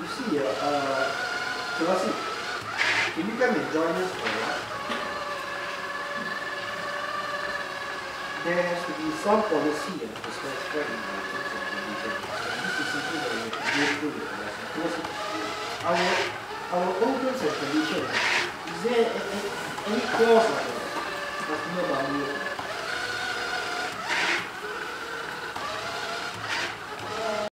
You see, Selassie, can you come and join us for what? There has to be some policy to specify in our terms and conditions. And this is something that we have to go through with us. Because our own terms and conditions, is there any clause on the customer boundary?